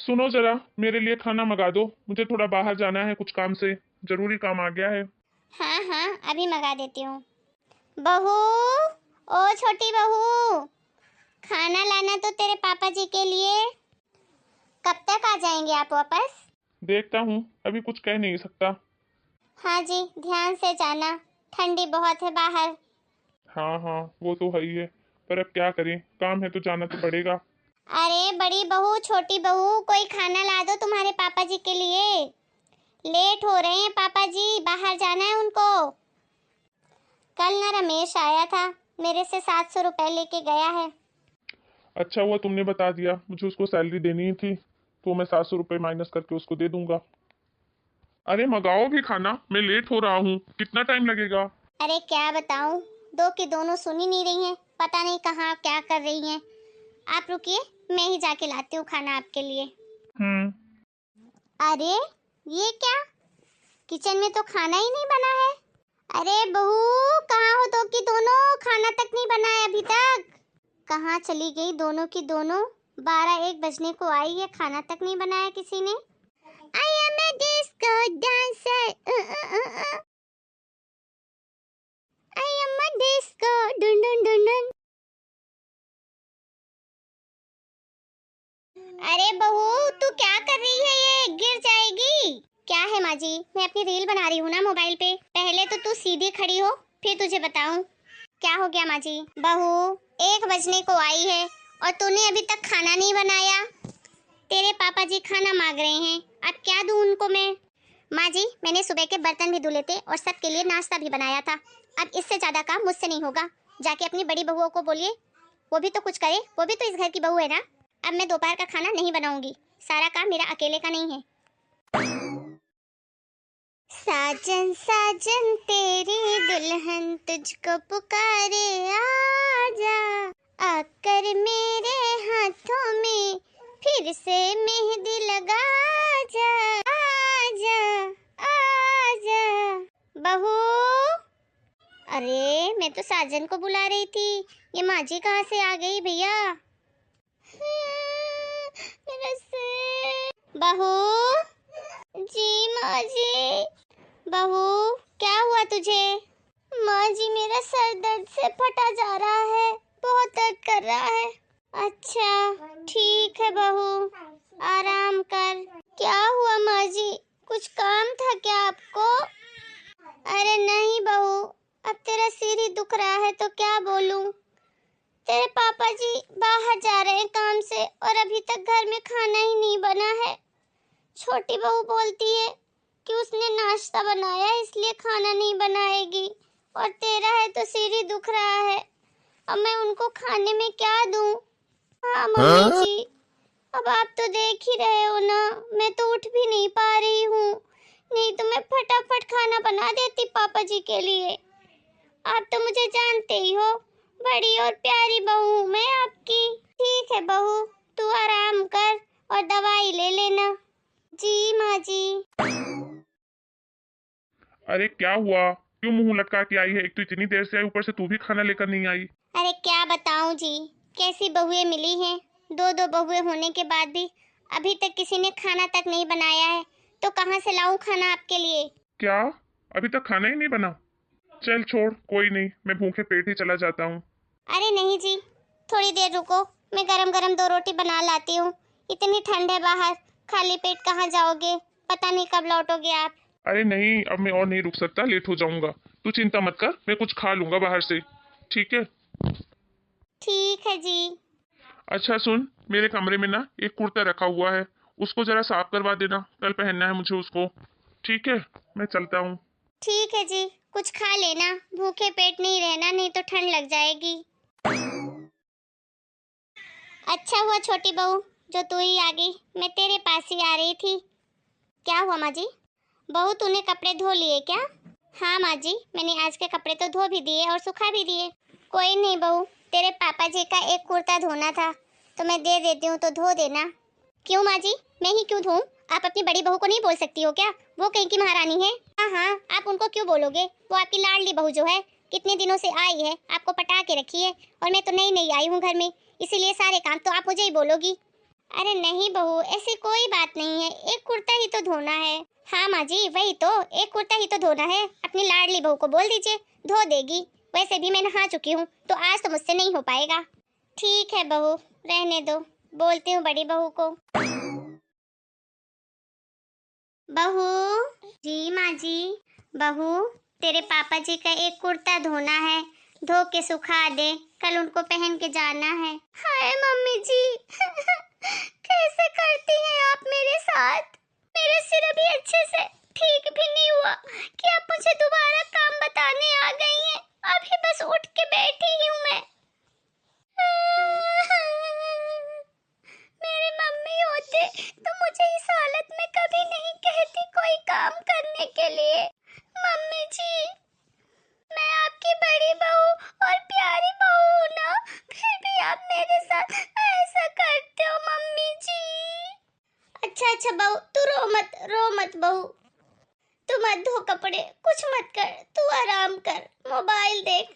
सुनो जरा, मेरे लिए खाना मंगा दो। मुझे थोड़ा बाहर जाना है, कुछ काम से। जरूरी काम आ गया है। हाँ हाँ, अभी मंगा देती हूँ। बहू, ओ छोटी बहू, खाना लाना तो तेरे पापा जी के लिए। कब तक आ जाएंगे आप वापस? देखता हूँ, अभी कुछ कह नहीं सकता। हाँ जी, ध्यान से जाना, ठंडी बहुत है बाहर। हाँ हाँ, वो तो है ही है। पर अब क्या करें, काम है तो जाना तो पड़ेगा। अरे बड़ी बहू, छोटी बहू, कोई खाना ला दो तुम्हारे पापा जी के लिए। लेट हो रहे हैं पापा जी, बाहर जाना है उनको। कल ना रमेश आया था, मेरे से 700 रुपए लेके गया है। अच्छा हुआ तुमने बता दिया, मुझे उसको सैलरी देनी ही थी। तो मैं 700 रुपये माइनस करके उसको दे दूंगा। अरे मंगाओ भी खाना, मैं लेट हो रहा हूँ। कितना टाइम लगेगा? अरे क्या बताऊं, दो की दोनों सुन ही नहीं रही हैं, पता नहीं कहाँ क्या कर रही हैं। आप रुकिए, मैं ही जाके लाती हूँ खाना आपके लिए। हम्म। अरे ये क्या, किचन में तो खाना ही नहीं बना है। अरे बहू, कहाँ हो दो की दोनों, खाना तक नहीं बना है अभी तक। कहाँ चली गई दोनों की दोनों? 12-1 बजने को आई है, खाना तक नहीं बनाया किसी ने। I am a disco dancer, I am a disco, डुन डुन डुन डुन। अरे बहू, तू क्या कर रही है, ये गिर जाएगी। क्या है माँ जी, मैं अपनी रील बना रही हूँ ना मोबाइल पे। पहले तो तू सीधी खड़ी हो, फिर तुझे बताऊं। क्या हो गया माँ जी? बहू, 1 बजने को आई है और तूने अभी तक खाना नहीं बनाया। तेरे पापा जी खाना मांग रहे हैं, अब क्या दूं उनको मैं? माँ जी, मैंने सुबह के बर्तन भी धुले थे और सबके लिए नाश्ता भी बनाया था। अब इससे ज्यादा काम मुझसे नहीं होगा। जाके अपनी बड़ी बहुओं को बोलिए, वो भी तो कुछ करे, वो भी तो इस घर की बहू है ना। अब मैं दोपहर का खाना नहीं बनाऊंगी, सारा काम मेरा अकेले का नहीं है। साजन साजन तेरी दुल्हन तुझको पुकारे, आजा आकर मेरे हाथों में फिर से मेहंदी लगा जा। आजा आजा बहू। अरे मैं तो साजन को बुला रही थी, ये माँ जी कहाँ से आ गई भैया? मेरा सिर। बहू जी, माँ जी। बहू, क्या हुआ तुझे? माँ जी, मेरा सर दर्द से फटा जा रहा है, बहुत दर्द कर रहा है। अच्छा ठीक है बहू, आराम कर। क्या हुआ माँ जी, कुछ काम था क्या आपको? अरे नहीं बहू, अब तेरा सिर ही दुख रहा है तो क्या बोलूं। तेरे पापा जी बाहर जा रहे हैं काम से और अभी तक घर में खाना ही नहीं बना है। छोटी बहू बोलती है कि उसने नाश्ता बनाया है इसलिए खाना नहीं बनाएगी, और तेरा है तो सिर ही दुख रहा है। अब मैं उनको खाने में क्या दूं? हाँ मम्मी जी, अब आप तो देख ही रहे हो ना, मैं तो उठ भी नहीं पा रही हूँ। नहीं तो मैं फटाफट खाना बना देती पापा जी के लिए। आप तो मुझे जानते ही हो, बड़ी और प्यारी बहू हूँ मैं आपकी। ठीक है बहू, तू आराम कर और दवाई ले लेना। जी माँ जी। अरे क्या हुआ, क्यों मुंह लटका के आई है? एक तो इतनी देर से आई, ऊपर से तू भी खाना लेकर नहीं आई। अरे क्या बताऊं जी, कैसी बहुएं मिली हैं। दो दो बहुएं होने के बाद भी अभी तक किसी ने खाना तक नहीं बनाया है, तो कहाँ से लाऊं खाना आपके लिए? क्या, अभी तक खाना ही नहीं बना? चल छोड़, कोई नहीं, मैं भूखे पेट ही चला जाता हूँ। अरे नहीं जी, थोड़ी देर रुको, मैं गरम गरम 2 रोटी बना लाती हूँ। इतनी ठंड है बाहर, खाली पेट कहाँ जाओगे, पता नहीं कब लौटोगे आप। अरे नहीं, अब मैं और नहीं रुक सकता, लेट हो जाऊंगा। तू चिंता मत कर, मैं कुछ खा लूंगा बाहर से। ठीक है। ठीक है जी। अच्छा सुन, मेरे कमरे में ना एक कुर्ता रखा हुआ है, उसको जरा साफ करवा देना, कल पहनना है मुझे उसको। ठीक है, मैं चलता हूँ। ठीक है जी, कुछ खा लेना, भूखे पेट नहीं रहना, नहीं तो ठंड लग जाएगी। अच्छा हुआ छोटी बहू जो तू ही आ गई, मैं तेरे पास ही आ रही थी। क्या हुआ माँ जी? बहू तूने कपड़े धो लिए क्या? हाँ माँ जी, मैंने आज के कपड़े तो धो भी दिए और सुखा भी दिए। कोई नहीं बहू, तेरे पापा जी का एक कुर्ता धोना था तो मैं दे देती हूँ, तो धो देना। क्यों माँ जी, मैं ही क्यों धोऊं? आप अपनी बड़ी बहू को नहीं बोल सकती हो क्या? वो कहीं की महारानी है। हाँ हाँ, आप उनको क्यों बोलोगे, वो आपकी लाडली बहू जो है, कितने दिनों से आई है, आपको पटा के रखी है, और मैं तो नई नई आई हूँ घर में, इसीलिए सारे काम तो आप मुझे ही बोलोगी। अरे नहीं बहू, ऐसी कोई बात नहीं है, एक कुर्ता ही तो धोना है। हाँ माँ जी, वही तो, एक कुर्ता ही तो धोना है। अपनी लाडली बहू को बोल दीजिए, धो देगी। वैसे भी मैं नहा चुकी हूँ, तो आज तो मुझसे नहीं हो पाएगा। ठीक है बहू, रहने दो, बोलती हूँ बड़ी बहू को। बहू जी, माँ जी। बहू, तेरे पापा जी का एक कुर्ता धोना है, धो के सुखा दे, कल उनको पहन के जाना है। हाय मम्मी जी कैसे करती हैं आप मेरे साथ? मेरा सिर अभी अच्छे से ठीक भी नहीं हुआ कि आप मुझे दोबारा काम बताने आ गई हैं। अभी बस उठ के बैठी ही हूँ मैं। मेरे मम्मी होते तो मुझे इस हालत में कभी नहीं कहती कोई काम करने के लिए। मम्मी जी, मैं आपकी बड़ी बहू और प्यारी बहू हूँ ना, फिर भी आप मेरे साथ ऐसा करते हो मम्मी जी। अच्छा अच्छा बहू, तू रो मत बहू, तू मत धो कपड़े, कुछ मत कर, तू आराम कर, मोबाइल देख,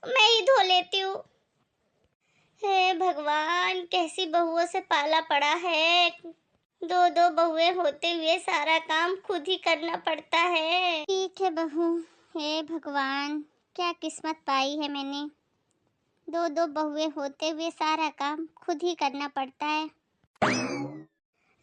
मैं ही धो लेती हूँ। हे भगवान, कैसी बहुओं से पाला पड़ा है। दो दो बहुएं होते हुए सारा काम खुद ही करना पड़ता है। ठीक है बहू, हे भगवान, क्या किस्मत पाई है मैंने। दो दो बहुएं होते हुए सारा काम खुद ही करना पड़ता है।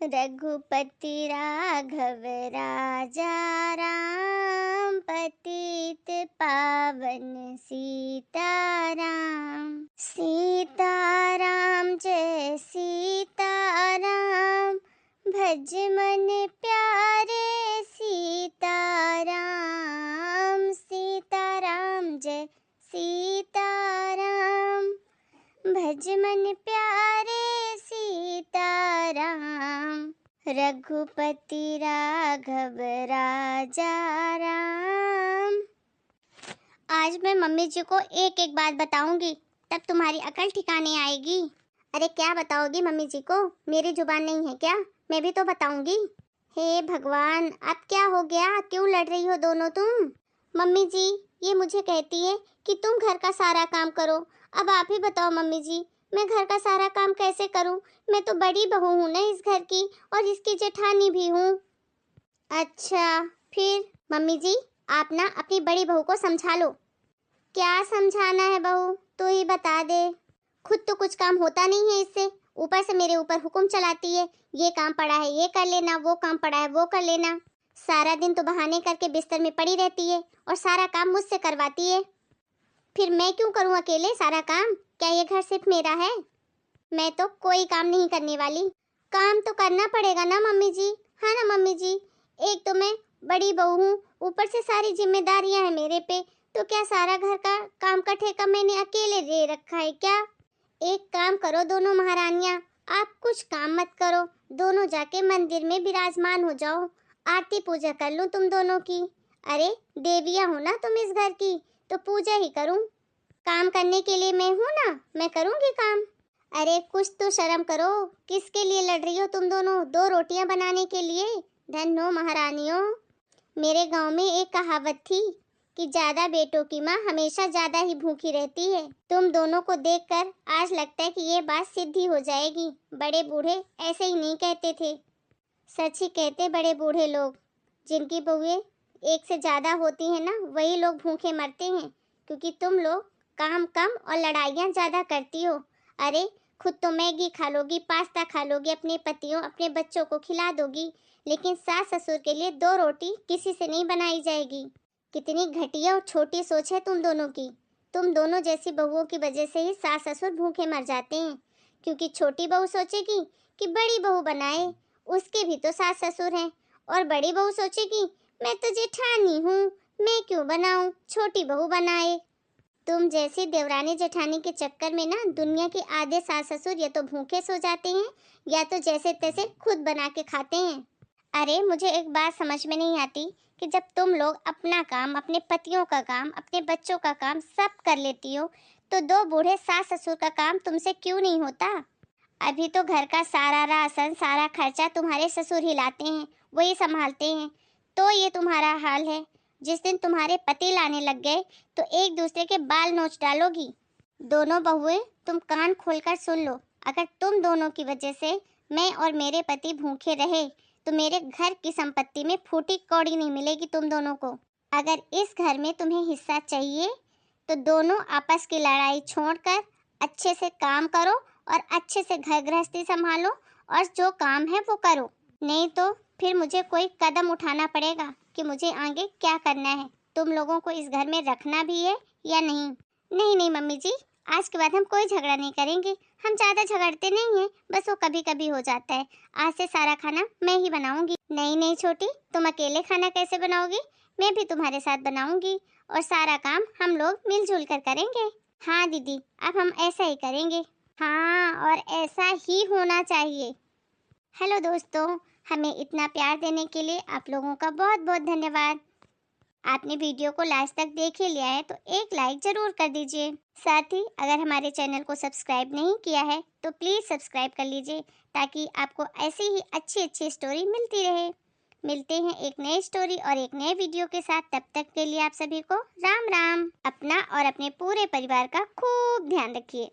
रघुपति राघव राजा राम, पतित पावन सीताराम। सीताराम जय सीताराम, भज मन प्यारे सीताराम। सीताराम जय सीताराम, भज मन प्यारे सीताराम। रघुपति राघव राजा राम। आज मैं मम्मी जी को एक एक बात बताऊंगी, तब तुम्हारी अकल ठिकाने आएगी। अरे क्या बताओगी मम्मी जी को? मेरी जुबान नहीं है क्या? मैं भी तो बताऊंगी। हे भगवान, अब क्या हो गया? क्यों लड़ रही हो दोनों तुम? मम्मी जी ये मुझे कहती है कि तुम घर का सारा काम करो। अब आप ही बताओ मम्मी जी, मैं घर का सारा काम कैसे करूं? मैं तो बड़ी बहू हूं ना इस घर की, और इसकी जेठानी भी हूं। अच्छा फिर? मम्मी जी आप ना अपनी बड़ी बहू को समझा लो। क्या समझाना है बहू, तू ही बता दे। खुद तो कुछ काम होता नहीं है इससे, ऊपर से मेरे ऊपर हुक्म चलाती है, ये काम पड़ा है ये कर लेना, वो काम पड़ा है वो कर लेना। सारा दिन तो बहाने करके बिस्तर में पड़ी रहती है और सारा काम मुझसे करवाती है। फिर मैं क्यों करूं अकेले सारा काम? क्या ये घर सिर्फ मेरा है? मैं तो कोई काम नहीं करने वाली। काम तो करना पड़ेगा ना मम्मी जी, हाँ ना मम्मी जी? एक तो मैं बड़ी बहू हूँ, ऊपर से सारी जिम्मेदारियां हैं मेरे पे, तो क्या सारा घर का काम का ठेका मैंने अकेले ले रखा है क्या? एक काम करो दोनों महारानियां, आप कुछ काम मत करो, दोनों जाके मंदिर में विराजमान हो जाओ, आरती पूजा कर लूं तुम दोनों की। अरे देवियां हो ना तुम इस घर की, तो पूजा ही करूं। काम करने के लिए मैं हूं ना, मैं करूंगी काम। अरे कुछ तो शर्म करो, किसके लिए लड़ रही हो तुम दोनों? 2 रोटियां बनाने के लिए? धन्नो महारानियों। मेरे गांव में एक कहावत थी कि ज्यादा बेटों की माँ हमेशा ज्यादा ही भूखी रहती है। तुम दोनों को देखकर आज लगता है कि ये बात सिद्धि हो जाएगी। बड़े बूढ़े ऐसे ही नहीं कहते थे। सच ही कहते बड़े बूढ़े लोग, जिनकी बहुएं एक से ज्यादा होती हैं ना, वही लोग भूखे मरते हैं, क्योंकि तुम लोग काम कम और लड़ाइयाँ ज्यादा करती हो। अरे खुद तो मैगी खा लोगी, पास्ता खा लोगी, अपने पतियों अपने बच्चों को खिला दोगी, लेकिन सास ससुर के लिए 2 रोटी किसी से नहीं बनाई जाएगी। कितनी घटिया और छोटी सोच है तुम दोनों की। तुम दोनों जैसी बहुओं की वजह से ही सास ससुर भूखे मर जाते हैं, क्योंकि छोटी बहू सोचेगी कि बड़ी बहू बनाए, उसके भी तो सास ससुर हैं, और बड़ी बहू सोचेगी मैं तो जेठानी हूँ, मैं क्यों बनाऊं, छोटी बहू बनाए। तुम जैसी देवरानी जेठानी के चक्कर में ना दुनिया के आधे सास ससुर या तो भूखे सो जाते हैं, या तो जैसे तैसे खुद बना के खाते हैं। अरे मुझे एक बात समझ में नहीं आती कि जब तुम लोग अपना काम, अपने पतियों का काम, अपने बच्चों का काम सब कर लेती हो, तो 2 बूढ़े सास ससुर का काम तुमसे क्यों नहीं होता? अभी तो घर का सारा राशन, सारा खर्चा तुम्हारे ससुर ही लाते हैं, वही संभालते हैं, तो ये तुम्हारा हाल है। जिस दिन तुम्हारे पति लाने लग गए तो एक दूसरे के बाल नोच डालोगी। दोनों बहुएं तुम कान खोलकर सुन लो, अगर तुम दोनों की वजह से मैं और मेरे पति भूखे रहे तो मेरे घर की संपत्ति में फूटी कौड़ी नहीं मिलेगी तुम दोनों को। अगर इस घर में तुम्हें हिस्सा चाहिए तो दोनों आपस की लड़ाई छोड़कर अच्छे से काम करो और अच्छे से घर गृहस्थी संभालो और जो काम है वो करो। नहीं तो फिर मुझे कोई कदम उठाना पड़ेगा कि मुझे आगे क्या करना है, तुम लोगों को इस घर में रखना भी है या नहीं। नहीं नहीं मम्मी जी, आज के बाद हम कोई झगड़ा नहीं करेंगे। हम ज्यादा झगड़ते नहीं हैं, बस वो कभी कभी हो जाता है। आज से सारा खाना मैं ही बनाऊंगी। नहीं नहीं छोटी, तुम अकेले खाना कैसे बनाओगी? मैं भी तुम्हारे साथ बनाऊंगी और सारा काम हम लोग मिलजुल कर करेंगे। हाँ दीदी, अब हम ऐसा ही करेंगे। हाँ, और ऐसा ही होना चाहिए। हेलो दोस्तों, हमें इतना प्यार देने के लिए आप लोगों का बहुत बहुत धन्यवाद। आपने वीडियो को लास्ट तक देख ही लिया है तो एक लाइक जरूर कर दीजिए। साथ ही अगर हमारे चैनल को सब्सक्राइब नहीं किया है तो प्लीज़ सब्सक्राइब कर लीजिए ताकि आपको ऐसी ही अच्छी अच्छी स्टोरी मिलती रहे। मिलते हैं एक नई स्टोरी और एक नए वीडियो के साथ। तब तक के लिए आप सभी को राम राम। अपना और अपने पूरे परिवार का खूब ध्यान रखिए।